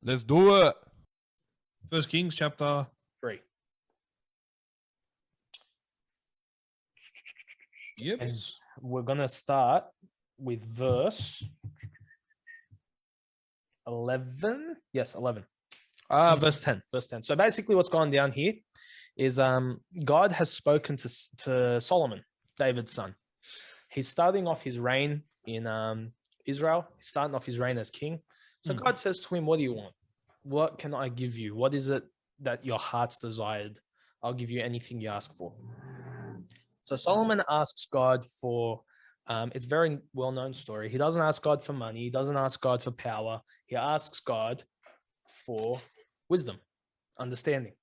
Let's do it. 1 Kings chapter 3. Yep. And we're going to start with verse 11. Yes, 11. Verse 10. Verse 10. So basically what's going down here is God has spoken to Solomon, David's son. He's starting off his reign in Israel. He's starting off his reign as king. So God says to him, what do you want? What can I give you? What is it that your heart's desired? I'll give you anything you ask for. So Solomon asks God for, it's a very well-known story. He doesn't ask God for money. He doesn't ask God for power. He asks God for wisdom, understanding.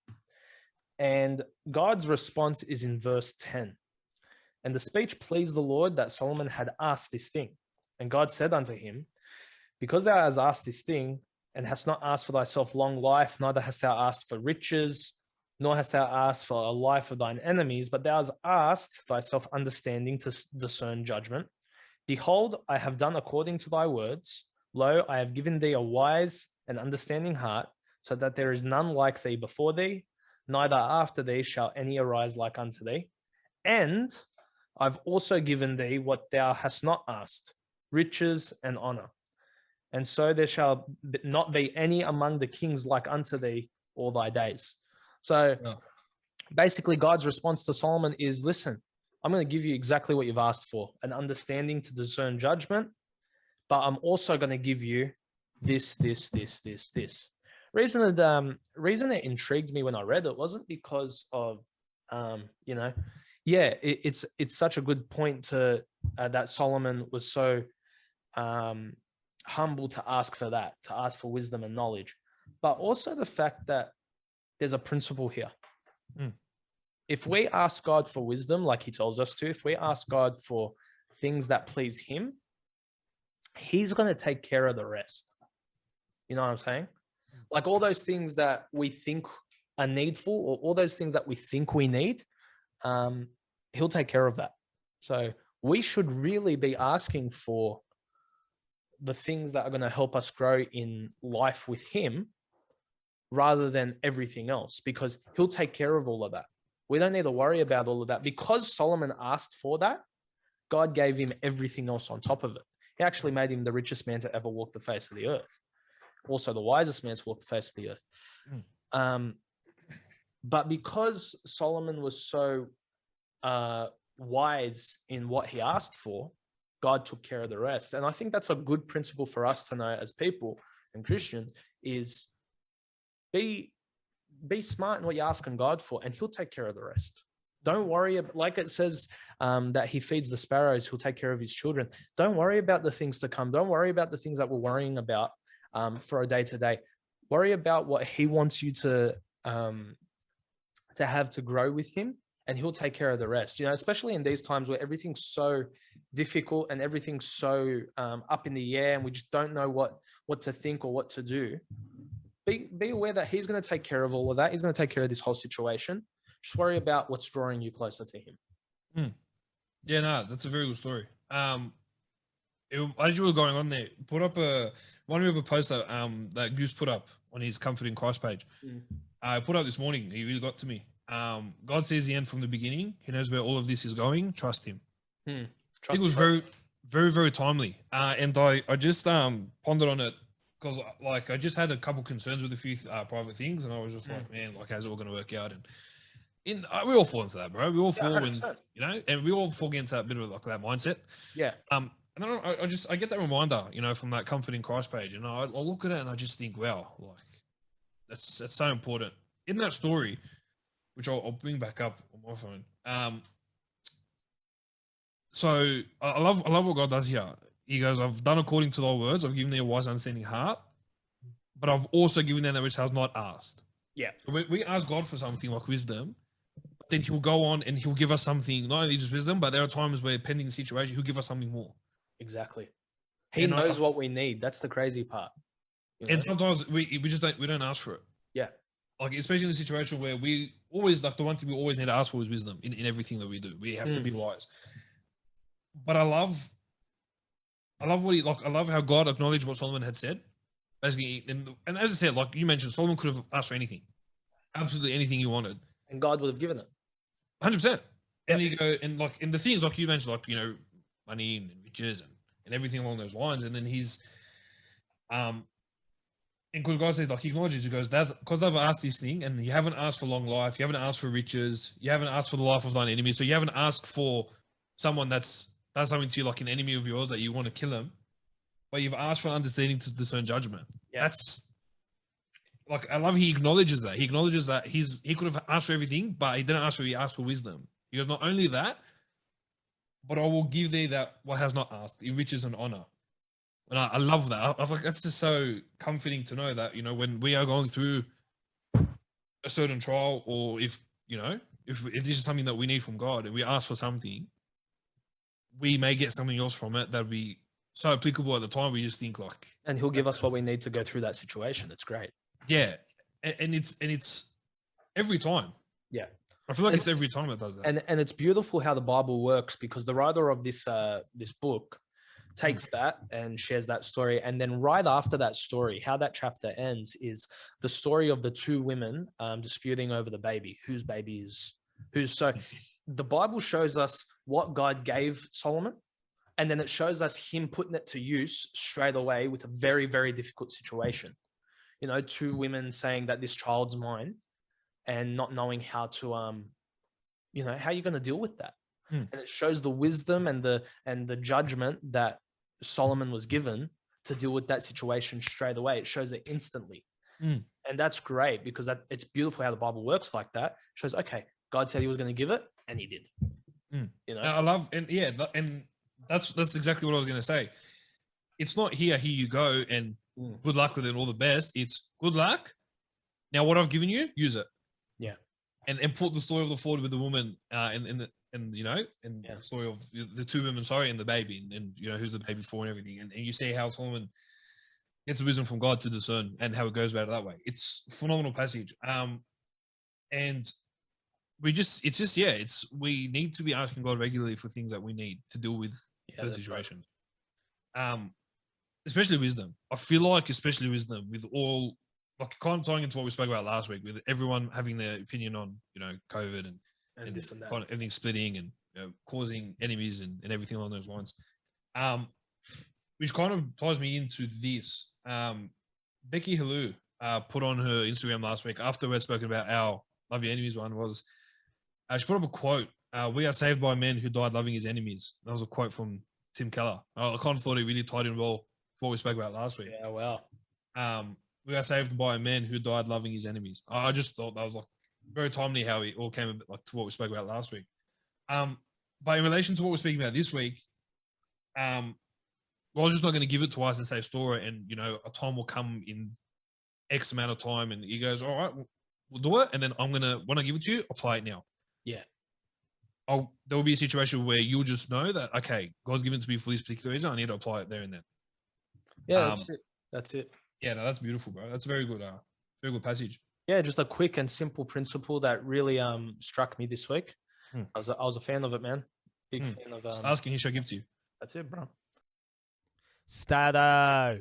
And God's response is in verse 10. And the speech pleased the Lord that Solomon had asked this thing. And God said unto him, because thou hast asked this thing, and hast not asked for thyself long life, neither hast thou asked for riches, nor hast thou asked for a life of thine enemies, but thou hast asked thyself understanding to discern judgment. Behold, I have done according to thy words. Lo, I have given thee a wise and understanding heart, so that there is none like thee before thee, neither after thee shall any arise like unto thee. And I've also given thee what thou hast not asked, riches and honor. And so there shall not be any among the kings like unto thee all thy days. So basically God's response to Solomon is, listen, I'm going to give you exactly what you've asked for, an understanding to discern judgment, but I'm also going to give you this. Reason it intrigued me when I read it wasn't because of, it's such a good point to that Solomon was so humble to ask for that, to ask for wisdom and knowledge, but also the fact that there's a principle here. If we ask God for wisdom, like he tells us to, if we ask God for things that please him, he's going to take care of the rest. You know what I'm saying? Like all those things that we think are needful, or all those things that we think we need, he'll take care of that. So we should really be asking for the things that are going to help us grow in life with him rather than everything else, because he'll take care of all of that. We don't need to worry about all of that. Because Solomon asked for that, God gave him everything else on top of it. He actually made him the richest man to ever walk the face of the earth. Also the wisest man to walk the face of the earth. But because Solomon was so wise in what he asked for, God took care of the rest. And I think that's a good principle for us to know as people and Christians is be smart in what you're asking God for, and he'll take care of the rest. Don't worry, like it says that he feeds the sparrows, he'll take care of his children. Don't worry about the things to come. Don't worry about the things that we're worrying about for a day to day. Worry about what he wants you to have to grow with him, and he'll take care of the rest. You know, especially in these times where everything's so difficult and everything's so up in the air, and we just don't know what to think or what to do. Be aware that he's going to take care of all of that. He's going to take care of this whole situation. Just worry about what's drawing you closer to him. Yeah, no, that's a very good story. As you were going on there, put up one of a post that Goose put up on his Comforting Christ page. I put up this morning. He really got to me. God sees the end from the beginning. He knows where all of this is going. Trust him. I think it was very, very, very timely. And I just pondered on it because like I just had a couple concerns with a few private things, and I was just like, man, like how's it all going to work out? And we all fall into that, bro. We all fall, and and we all fall into that bit of like that mindset. Yeah. And then I get that reminder, from that Comforting Christ page, and I look at it and I just think, wow, like that's so important. In that story, which I'll bring back up on my phone. So I love what God does here. He goes, I've done according to thy words. I've given thee a wise understanding heart, but I've also given them that which has not asked. Yeah. So we ask God for something like wisdom, but then he'll go on and he'll give us something, not only just wisdom, but there are times where pending the situation, he'll give us something more. Exactly. He knows what we need. That's the crazy part. And sometimes we just don't ask for it. Yeah. Like, especially in the situation where we always, like, the one thing we always need to ask for is wisdom in everything that we do. We have to be wise. But I love what I love how God acknowledged what Solomon had said. basically, and as I said, like you mentioned, Solomon could have asked for anything, absolutely anything he wanted, and God would have given it. 100%. And you go and like, and the things like you mentioned, like money and riches and everything along those lines, and then he's and because God says, like, he acknowledges, he goes, that's because I've asked this thing, and you haven't asked for long life, you haven't asked for riches, you haven't asked for the life of thine enemy, so you haven't asked for someone that's done something to you, like an enemy of yours that you want to kill him, but you've asked for understanding to discern judgment. Yeah. That's like, I love he acknowledges that. He acknowledges that he could have asked for everything, but he didn't ask for, he asked for wisdom. He goes, not only that, but I will give thee that what has not asked, the riches and honor. And I love that. I like that's just so comforting to know that, when we are going through a certain trial, or if this is something that we need from God and we ask for something, we may get something else from it that'll be so applicable at the time. We just think like, and he'll give us what we need to go through that situation. It's great. Yeah. And it's every time. Yeah. I feel like it's every time it does that. And it's beautiful how the Bible works, because the writer of this book takes that and shares that story. And then right after that story, how that chapter ends is the story of the two women disputing over the baby, whose baby is whose. So the Bible shows us what God gave Solomon, and then it shows us him putting it to use straight away with a very, very difficult situation. Two women saying that this child's mine, and not knowing how to, how you're going to deal with that. And it shows the wisdom and the judgment that Solomon was given to deal with that situation straight away. It shows it instantly. And that's great, because it's beautiful how the Bible works like that. It shows, okay, God said he was going to give it, and he did. I love, and yeah, and that's exactly what I was going to say. It's not here you go, and good luck with it, all the best. It's good luck. Now, what I've given you, use it. Yeah. And put the story of the Ford with the woman the story of the two women, and the baby, and who's the baby for and everything. And you see how Solomon gets the wisdom from God to discern, and how it goes about it that way. It's a phenomenal passage. And we need to be asking God regularly for things that we need to deal with certain situations. Right. Especially wisdom. I feel like especially wisdom with all, like, kind of tying into what we spoke about last week, with everyone having their opinion on, COVID and this and that, kind of everything splitting and causing enemies and everything along those lines. Which kind of ties me into this. Becky Halou put on her Instagram last week, after we'd spoken about our Love Your Enemies one, was she put up a quote, "We are saved by men who died loving his enemies." That was a quote from Tim Keller. I kind of thought it really tied in well to what we spoke about last week. Yeah, wow. We are saved by a man who died loving his enemies. I just thought that was like very timely how it all came a bit like to what we spoke about last week. But in relation to what we're speaking about this week, God's just not going to give it to us and say store it, and a time will come in X amount of time, and he goes, all right, we'll do it, and then when I give it to you, apply it now. Yeah. There will be a situation where you'll just know that, okay, God's given it to me for this particular reason, I need to apply it there and then. Yeah, that's it. Yeah, no, that's beautiful, bro. That's a very good passage. Yeah, just a quick and simple principle that really struck me this week. I was a fan of it, man. Big fan of. Asking, he shall give to you. That's it, bro. Stato.